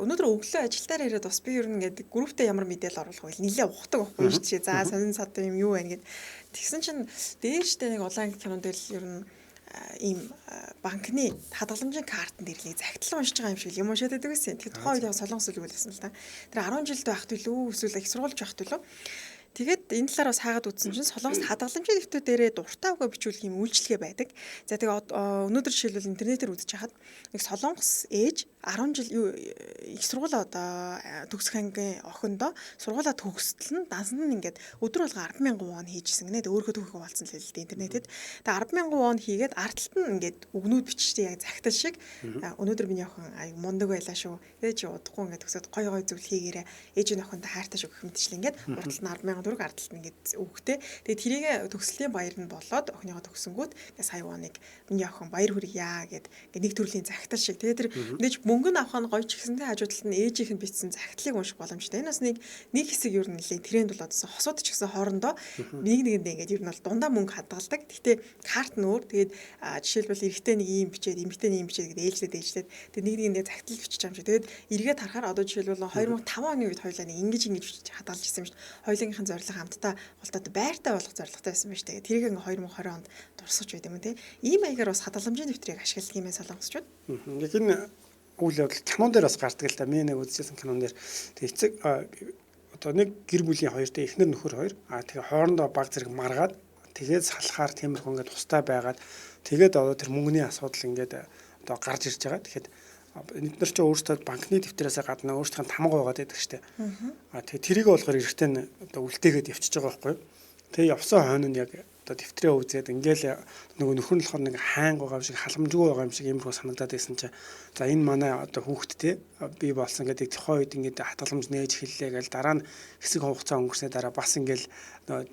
Speaker 2: өнөөдөр өглөө ажилдаар ирээд бас би ер нь ингээд групптэй ямар мэдээлэл оруулах вэ нэлээ ухдаг байхгүй шүү дээ. За сонин сад юм юу байна гэд. Тэгсэн чинь дээрштэй нэг улаан кинон дээр ер нь ийм банкны хадгаламжийн картанд ирлээ загтлан уншиж байгаа юм шиг юм уушаад байдаг гэсэн. Тэгэхээр тухайн үед яг солонгос үл байсан л да. Тэр 10 жилд байх төлөө эсвэл их сургуулж байх төлөө. Тэгээд энэ талаар бас хаагаад үзсэн чинь солонгост хадгаламжийн дэвтэр дээрээ дуртай үгээ бичүүлэх юм үйлчлэгээ байдаг. За тэгээ өнөөдөр жишээлбэл интернетээр үзэж хахад нэг солонгос ээж 10 жил их сургуулаа одоо төгсөх ангийн охиндоо сургуулаа төгсдөл нь дансанд нь ингээд өдөр болго 10,000 вон хийжсэн гинэ. Өөрөөхөө төгөх болсон л л дээ интернетэд. Тэгээ 10,000 вон хийгээд артталт нь ингээд үгнүүд биччихтэй яг загтал шиг өнөөдөр миний охин аяг мундаг байлаа шүү. Тэгээ чи удахгүй ингээд төгсөд гой зүйл хийгээрээ ээжийн охиндоо хайртай шүү гэх мэтчлээ ингээд урталт нь 10,000 төгрөг артталт нь ингээд өгөхтэй. Тэгээ тэрийг төгслийн баяр нь болоод охиныгоо төгсөнгүүт ингээд сая воныг миний охин баяр хүргье гэд ингээд нэг төрлийн загтал шиг. Тэгээ тэр мэдээж мөнгө нь авах нь гоё ч гэсэнтэй хажуу талд нь ээжийнх нь бичсэн загтлыг унших боломжтой. Энэ бас нэг хэсэг ер нь нэлээд тренд болоодсон. Хосууд ч гэсэн хоорондоо нэг нэгэндээ ингээд ер нь бол дундаа мөнгө хадгалдаг. Гэхдээ карт нь өөр. Тэгээд жишээлбэл эрэгтэй нэг ийм бичээд, эмэгтэй нэг ийм бичээд гэдэг ээлжлээд. Тэгээд нэг нэгэндээ загтал бичиж байгаа юм шиг. Тэгээд эргээд харахаар одоо жишээлбэл 2005 оны үед хоёулаа нэг ингэж бичиж хадгалж ирсэн юм шүү дээ. Хоёулынхын зорилго хамтдаа болтоод байртай болох зорилготой байсан байж тэгээд тэрийг ингээ 2020 онд дурсаж байд юм те. Ийм маягаар бас хадгаламжийн дэвтрийг ашигладаг юм байна солонгосчууд.
Speaker 4: Яг энэ үйл явдал кинон дээр бас гардаг л да. Ми нэг үзчихсэн кинон дээр тэг эцэг одоо нэг гэр бүлийн хоёртой эхнэр нөхөр хоёр тэгээ хоорондоо баг зэрэг маргаад тэгээд салахаар тиймэрхүү ингээд тустай байгаад тэгээд одоо тэр мөнгөний асуудал ингээд одоо гарч ирж байгаа. Тэгэхээр эдгээр чинь өөрсдөө банкны дэвтрээсээ гадна өөрсдийнх нь тамга байгаад байдаг штеп. Тэгээ тэрийг болохоор эрэхтэн одоо үлдээгээд явчихж байгаа байхгүй. Тэгээ явсан хойно нь яг одоо дэвтрээ үзээд ингээл нөгөө нөхөр нь болохоор нэг хайнг байгаа юм шиг халамжгүй байгаа юм шиг юмруу санагдаад байсан чинь за энэ манай одоо хүүхдтэй би болсон гэдэг тухайн үед ингээд хатгаламж нээж эхэллээ гээл дараа нь хэсэг хугацаа өнгөрсний дараа бас ингээл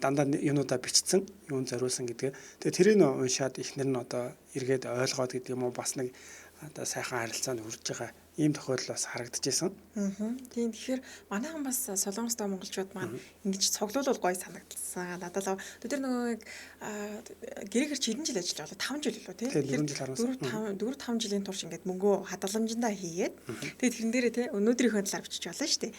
Speaker 4: дандаа юунуудаа бичсэн юун зориулсан гэдгээ. Тэгээ тэрийг уншаад ихнэр нь одоо эргээд ойлгоод гэдэг юм уу бас нэг одоо сайхан харилцаанд хүрж байгаа ийм тохиолдол бас харагдчихсан.
Speaker 2: Тийм тэгэхээр манайхан бас солонгостой монголчууд маань ингэж цуглуулбал гоё санагдсан. Надад тэр нөгөө гэрэгэр чи хэдэн жил ажиллаж байгаа 5 жил лөө тийм. Тэгэхээр 4-5 жилийн турш ингээд мөнгөө хадгаламжиндаа хийгээд тэгээд тэрэн дээрээ тийм өнөөдрийнхөө талаар бичиж болно шүү дээ.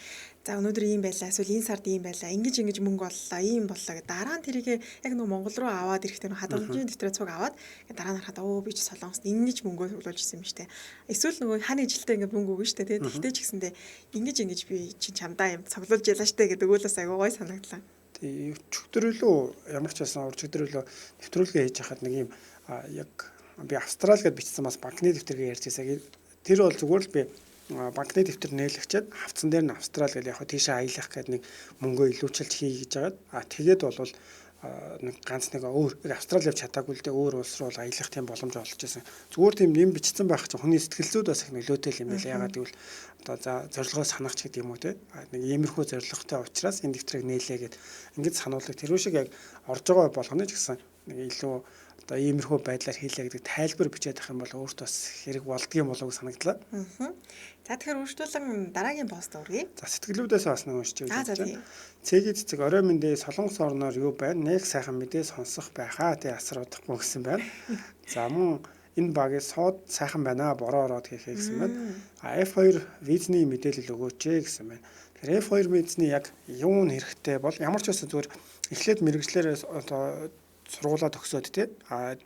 Speaker 2: За өнөөдөр ийм байлаа эсвэл энэ сард ийм байлаа. Ингэж мөнгө боллоо, ийм боллоо гэдэг. Дараа нь тэрийг яг нөгөө Монгол руу аваад ирэхдээ хадгаламжийн дэвтрээ цуг аваад дараа нь харахад би ч солонгост ингэж мөнгөө цуглуулж ирсэн юм шүү дээ. Эсвэл нөгөө хань ижилтэй ингээд мөнгө өгнө шүү дээ. Тэгтээ ч гэсэндээ ингэж би чи чамдаа юм цуглуулж ялаа штэ гэдэг өгүүлээс аягүй гой санагдлаа.
Speaker 4: Тэг өчигдрөлөө ямар ч байсан өчигдрөлөө нэвтрүүлгээ хийж хахад нэг юм яг би Австрали гэдээ бичсэн бас банкны дэвтэргээ ярьж байсаа Тэр бол зүгээр л би банкны дэвтэр нээлгчээд хавцсан дээр нь Австрали гэл яг тийшээ аялах гэдэг нэг мөнгөө илүүчилж хий гэж байгаа. Тэгээд бол нэг ганц нэг өөр Австрали явж чадаагүй л дээ өөр улс руу аялах тийм боломж олж ирсэн. Зүгээр тийм юм бичсэн байх чинь хүний сэтгэл зүйд бас их нөлөөтэй юм байл. Ягаад гэвэл одоо за зорилгоо санах ч гэдэг юм уу те. Нэг иймэрхүү зорилготой учраас энэ дэвтрийг нээлээ гэд ингэж сануулдаг. Тэр шиг яг орж байгаа болгоно ч гэсэн нэг илүү одоо иймэрхүү байдлаар хийлээ гэдэг тайлбар бичээд авах юм бол өөртөө бас хэрэг болдгийм болов уу санагдлаа.
Speaker 2: За тэгэхээр үргэлжлүүлэн дараагийн пост өргөе.
Speaker 4: За сэтгэлүүдээс бас нэг уншиж
Speaker 2: За
Speaker 4: үзье. Цэгийн цэцэг орой мэндээ солонгос орноор юу байна? Нэг сайхан мэдээ сонсох байхаа тий асруудахгүй гэсэн байна. За мөн энэ багийн сууд сайхан байна бороо ороод хийхээ гэсэн байна. F2 визний мэдээлэл өгөөч гэсэн байна. Тэгэхээр F2 визний яг юу нь хэрэгтэй бол ямар ч байсан зүгээр эхлээд мэрэгчлэр одоо сургуулаа төгсөөд тий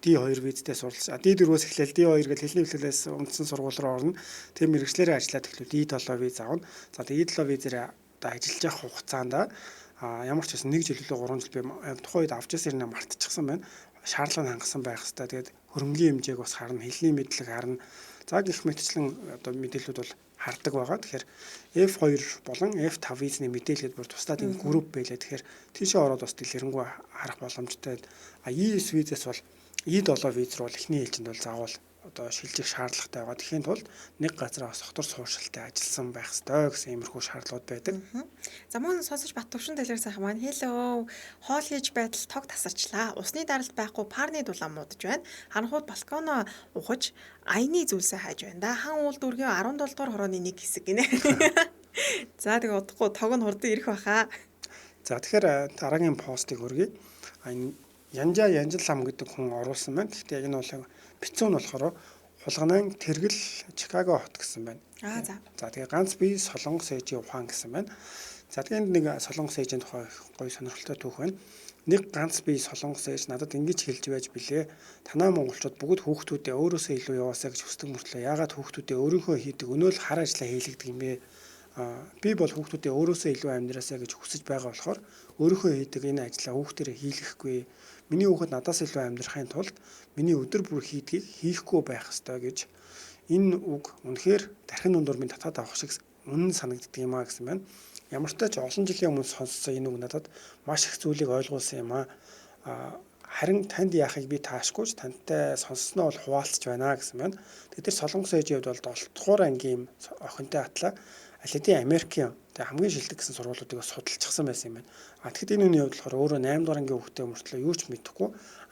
Speaker 4: D2 визтэй суралцсан. D4-өөс эхлээл D2 гэж хэлний хвлэлээс үндсэн сургууль руу орно. Тэр мэрэгчлэрээ ажиллаад эхлэв D7 виз авна. За D7 визээр одоо ажиллаж явах хугацаанд ямар ч байсан 1 жил үлээ 3 жил би тухайн үед авч ирсэн юм мартчихсан байна. Шаардлага хангасан байх хэвээр. Тэгээд хөрөнгөний хэмжээг бас харна, хэлний мэдлэг харна. За гэх мэтчлэн одоо мэдээлэлүүд бол хардаг байгаа. Тэгэхээр F2 болон F5 визний мэдээлэлд бүр тусдаа тийм групп байлаа. Тэгэхээр тийшээ ороод бас дэлгэрэнгүй харах боломжтой. E9 визээс бол E7 виз руу эхний ээлжинд бол заавал одоо шилжих шаардлагатай байгаа. Тэхийн тулд нэг газар бас дотор сууршилтай ажилласан байх ёстой гэсэн иймэрхүү шаардлагууд байдаг.
Speaker 2: За мөн сонсож бат төвшин дэлгэр сайхан маань хэлөө хоол хийж байтал тог тасарчлаа. Усны даралт байхгүй парны дулаан муудаж байна. Харанхууд балконо ухаж аяны зүйлсээ хайж байна. Да хан уул дүүргийн 17 дугаар хорооны нэг хэсэг гинэ. За тэгээ удахгүй тог нь хурдан ирэх баха.
Speaker 4: За тэгэхээр дараагийн постыг хөргөе. Янжаа Янжил лам гэдэг хүн оруулсан байна. Гэхдээ яг энэ бол бицүүн болохоор хулганан тэргэл Чикаго хот гэсэн байна.
Speaker 2: За.
Speaker 4: За тэгээ ганц бие солонгос ээжийн ухаан гэсэн байна. За тэгээд нэг солонгос ээжийн тухай гоё сонирхолтой түүх байна. Нэг ганц бие солонгос ээж надад ингэж хэлж байж билээ. Танаа монголчууд бүгд хүүхдүүдээ өөрөөсөө илүү яваасаа гэж хүсдэг мөртлөө яагаад хүүхдүүдээ өөрийнхөө хийдэг өнөө л хар ажиллаа хийлэгдэг юм бэ? Би бол хүүхдүүдээ өөрөөсөө илүү амьдраасаа гэж хүсэж байгаа болохоор өөрийнхөө хийдэг энэ ажлаа хүүхдэрээ хийлгэхгүй. Миний хүүхэд надаас илүү амьдрахын тулд миний өдөр бүр хийдгийг хийхгүй байх ёстой гэж энэ үг үнэхээр тархин дундурмын татаад авах шиг үнэн санагддаг юм а гэсэн байна. Ямар ч тач олон жилийн өмнө сонссон энэ үг надад маш их зүйлийг ойлгуулсан юм а. Харин танд яахыг би таашгүй ч тантай сонссноо бол хуваалцж байна гэсэн байна. Тэгээд тэр солонгос ээжийн хувьд бол 7 дугаар ангийн охинтой атлаа аль хэдийн Америкийн хамгийн шилдэг гэсэн сургуулиудыг судалчихсан байсан юм байна. Тэгэхэд энэ үний хувьд болохоор өөрөө 8 дугаар ангийн хүүхдээ мөртлөө юу ч мэдэхгүй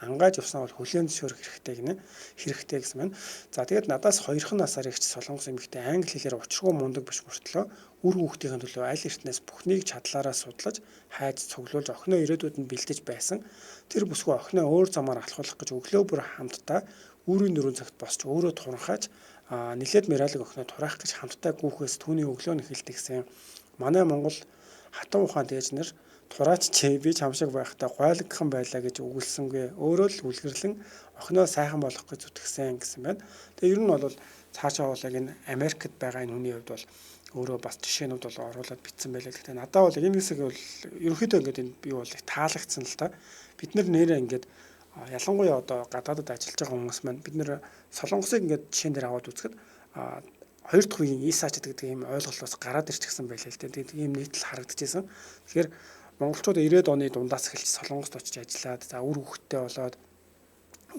Speaker 4: ангааж явсан бол хүлээн зөвшөөрөх хэрэгтэй гинэ. Хэрэгтэй гэсэн байна. За тэгээд надаас 2хан насаар ихч солонгос эмэгтэй англи хэлээр учиргүй мундаг биш мөртлөө үр хүүхдийн төлөө аль эртнээс бүхнийг чадлаараа судлаж хайж цуглуулж охиноо ирээдүйд нь бэлдэж байсан. Тэр бүсгүй охиноо өөр замаар алхуулах гэж өглөө бүр хамтдаа үүрийн 4 цагт босч өөрөө туранхааж нилээд Мералиг охиноо тураах гэж хамтдаа гүүхээс түүний өглөө нь эхэлдэг гэсэн. Манай Монгол хатан ухаанд ээж нар тураач чи би чам шиг байхдаа гойлгохон байлаа гэж өгүүлсэнгүй. Өөрөө л үлгэрлэн охиноо сайхан болгох гэж зүтгэсэн гэсэн байна. Тэгээ ер нь бол цаашаа бол яг энэ Америкт байгаа энэ хүний хувьд бол өөрөө бас жишээнүүд бол оруулаад битсэн байлаа. Гэхдээ надад бол энэ хэсэг бол ерөнхийдөө ингээд энэ би бол их таалагдсан л та. Бид нэрээ ингээд ялангуяа одоо гадаадд ажиллаж байгаа хүмүүс маань бид нэр солонгосыг ингээд жишээн дээр аваад үзэхэд хоёр дахь үеийн ИСА ч гэдэг ийм ойлголтоос гараад ирчихсэн байлаа л дээ. Тэгээд ийм нийтлэл харагдчихсан. Тэгэхээр монголчууд 90-ад оны дундаас эхэлж солонгост очиж ажиллаад за үр хөвгттэй болоод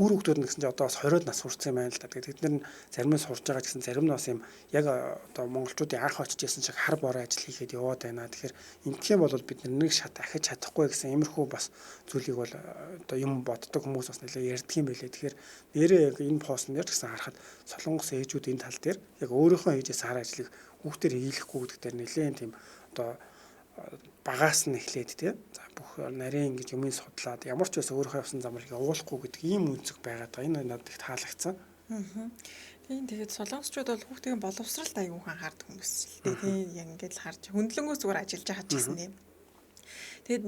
Speaker 4: үр хөвгтүүд нь гэсэн чинь одоо бас 20-од нас хүрсэн юм байна л да. Тэгээд тэд нар зарим нь сурж байгаа гэсэн зарим нь бас юм яг одоо монголчуудын анх очиж исэн шиг хар бороо ажил хийхэд яваад байна. Тэгэхээр ингэх юм бол бид нэг шат ахиж чадахгүй гэсэн иймэрхүү бас зүйлийг бол одоо юм боддог хүмүүс бас нэлээ ярьдаг юм байлээ. Тэгэхээр нэрээ яг энэ постн дээр гэсэн харахад солонгос ээжүүд энэ тал дээр яг өөрийнхөө хийжсэн хар ажлыг хүүхдээр хийлэхгүй гэдэг дээр нэлээд тийм одоо багаас нь эхлээд тий. За бүх нарийн ингэж юмыг судлаад ямар ч байсан өөрийнхөө явсан замыг явуулахгүй гэдэг ийм үнцэг байгаад байгаа. Энэ надад их таалагдсан.
Speaker 2: Тийм тэгээд солонгосчууд бол хүүхдийн боловсралд аягүй анхаардаг хүмүүс л дээ. Тийм яг ингэж харж хөндлөнгөөс зүгээр ажиллаж байгаа ч гэсэн тийм. Тэгээд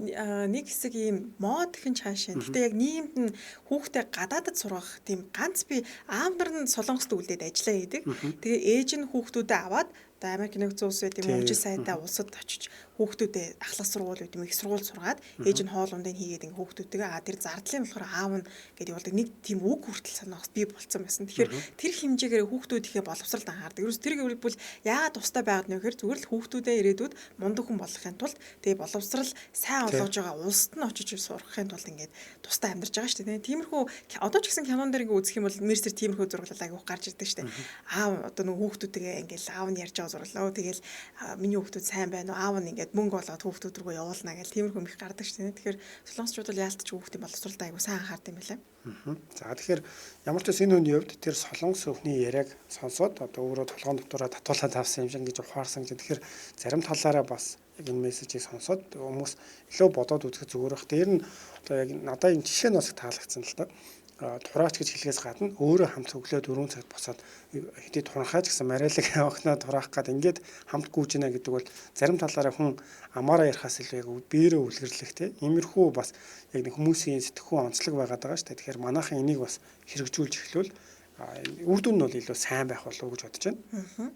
Speaker 2: нэг хэсэг ийм мод хэн чаашаа. Гэтэ яг нийгэмд нь хүүхдээ гадаадд сургах тийм ганц би аав нар нь солонгост үлдээд ажиллаа хийдэг. Тэгээ ээж нь хүүхдүүдэд аваад одоо Америк нэгдсэн улс гэдэг юм мужид сайдаа улсад очиж хүүхдүүдэд ахлах сургууль гэдэг юм их сургууль сургаад ээж нь хоол ундыг хийгээд ингээ хүүхдүүдтэйгээ тэр зардлын болохоор аав нь гэдэг бол нэг тийм үг хүртэл санаахс бий болцсон байсан. Тэгэхээр тэр хэмжээгээр хүүхдүүд ихе боловсралд анхаардаг. Ерөөс тэр гэвэл яагаад тустай байгаад нэ гэхээр зүгээр л хүүхдүүдээ ирээдүйд мундаг хүн болгохын тулд тэгээ боловсрал сайн олгож байгаа улсад нь очиж сурахын тулд ингээд тустай амьдарч байгаа шүү дээ. Тиймэрхүү одоо ч гэсэн кинон дээр ингээ үзэх юм бол Мерсер тиймэрхүү зураглал агиух гарч ирдэг шүү дээ. Аав одоо нэг хүүхдүүдтэйгээ ингээл аав нь ярьж байгаа зураглаа. Тэгэл миний хүүхдүүд сайн байна уу? Аав нь ингээд мөнгө олоод хүүхдүүд рүү явуулна гэл тиймэрхүү их гардаг шүү дээ. Тэгэхээр солонгосчууд бол яалтч хүүхдийн боловсралд айгу сайн анхаардаг юм байна.
Speaker 4: За тэгэхээр ямар ч энэ хүний хувьд тэр солонгос өвхний яриаг сонсоод одоо өөрөө толгойн дотоороо татуулаад авсан юм шиг гэж ухаарсан гэж. Тэгэхээр зарим талаараа бас яг энэ мессежийг сонсоод хүмүүс илүү бодоод үзэх зүгээр бах. Дээр нь одоо яг надад энэ жишээ нь бас таалагдсан л да. Тураач гэж хэлгээс гадна өөрөө хамт өглөө 4 цагт босоод хэдий туранхаач гэсэн мариалаг огноо тураах гад ингээд хамт гүйж гинэ гэдэг бол зарим талаараа хүн амаараа ярихаас илүү яг биерээ үлгэрлэх те иймэрхүү бас яг нэг хүмүүсийн сэтгхүүн онцлог байгаад байгаа шүү дээ. Тэгэхээр манайхан энийг бас хэрэгжүүлж эхлүүл үр дүн нь бол илүү сайн байх болов уу гэж бодож байна.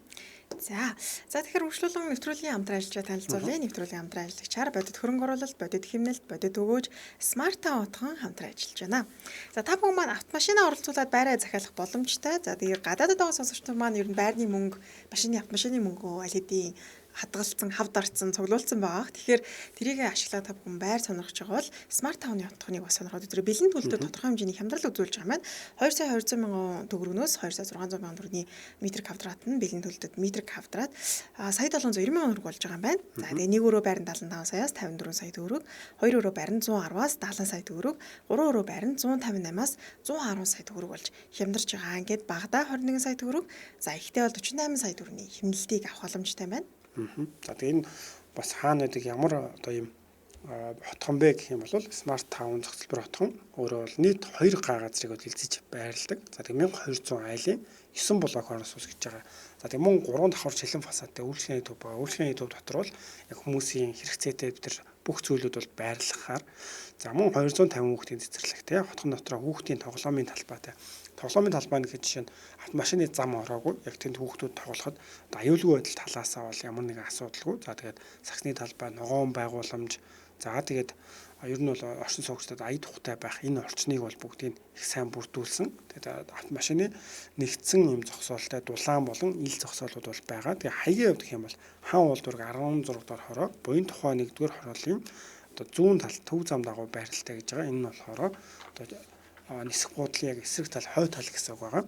Speaker 4: За тэгэхээр үргэлжлүүлэн нэвтрүүлгийн хамтран ажиллаж танилцуулъя. Нэвтрүүлгийн хамтран ажиллагчаар бодит хөрөнгө оруулалт, бодит хэмнэлт, бодит өгөөж, смарт таун утхан хамтран ажиллаж байна. За та бүхэн маань автомашинаа оролцуулаад байраа захиалах боломжтой. За тэгээд гадаадд байгаа сонсогчдод маань ер нь байрны мөнгө, автомашины мөнгө аль хэдийн хадгалсан, хавд арцсан, цуглуулсан байгаа. Тэгэхээр тэрийг ашиглаад та бүхэн байр сонирхож байгаа бол смарт тауны утгыг бас сонирхоод өдрөө бэлэн төлөлтөд тодорхой хэмжээний хямдрал үзүүлж байгаа маань 2,200,000 төгрөгнөөс 2,600,000 төгрөгийн метр квадрат нь бэлэн төлөлтөд метр квадрат сая 790,000 төгрөг болж байгаа юм байна. За тэгээ 1 өрөө байранд 75 саяас 54 сая төгрөг, 2 өрөө байранд 110-аас 70 сая төгрөг, 3 өрөө байранд 158-аас 110 сая төгрөг болж хямдарч байгаа. Ингээд багада 21 сая төгрөг, за ихтэй бол 48 сая төгрөгийн хэмнэлтийг авах боломжтой байна. За тэгээ энэ бас хаана байдаг ямар одоо юм хотхон бэ гэх юм бол смарт таун зах зээлбэр хотхон өөрөө бол нийт 2 газрыг үлдээж байрладаг. За тэгээ 1200 айлын 9 блок хороос ус гэж байгаа. За тэгээ мөн 3 давхар шилэн фасадтай үйлчлэгийн төв ба үйлчлэгийн төв дотор бол яг хүмүүсийн хэрэгцээтэй бид нар бүх зүйлүүд бол байрлахаар за мөн 250 хүүхдийн цэцэрлэгтэй хотхон дотроо хүүхдийн тоглоомын талбайтай. Тоглоомын талбай нэг жишээ нь автомашины зам ороогүй яг тэнд хүүхдүүд тоглоход аюулгүй байдал талаасаа бол ямар нэгэн асуудалгүй. За тэгээд саксны талбай, ногоон байгууламж, за тэгээд ер нь бол орчин суугчдад ая тухтай байх энэ орчныг бол бүгдийг их сайн бүрдүүлсэн. Тэгээд автомашины нэгдсэн юм зогсоолтой дулаан болон ил зогсоолууд бол байгаа. Тэгээд хаягийн хувьд гэх юм бол хаан уулдварг 16 дахь хороо, буян тухай 1-р хороолын одоо зүүн тал төв зам дагуу байралтай гэж байгаа. Энэ нь болохоор одоо нисэх буудлын яг эсрэг тал хой тал гэсэн үг байгаа.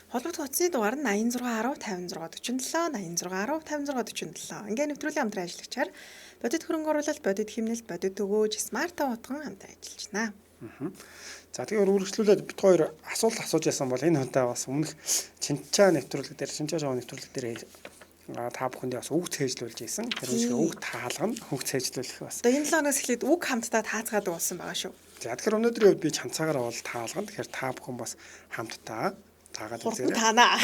Speaker 2: Холбогдох утасны дугаар нь 86 10 56 47 86 10 56 47. Ингээ нэвтрүүлгийн хамтран ажиллагчаар бодит хөрөнгө оруулалт, бодит хэмнэлт, бодит өгөөж, смарт таун утхан хамтран ажиллаж байна.
Speaker 4: За тэгэхээр үргэлжлүүлээд бид хоёр асуулт асууж ясан бол энэ удаа бас өмнөх шинчаа нэвтрүүлэг дээр та бүхэндээ бас үг цээжлүүлж ийсэн. Тэр үгээр үг таалгана, үг цээжлүүлэх бас.
Speaker 2: Одоо энэ 7 хоногоос эхлээд үг хамтдаа таацгаадаг болсон байгаа шүү.
Speaker 4: За тэгэхээр өнөөдрийн үед би чанцаагаар бол таалгана. Тэгэхээр та бүхэн бас хамтдаа таагаад үзээрэй.
Speaker 2: Танаа.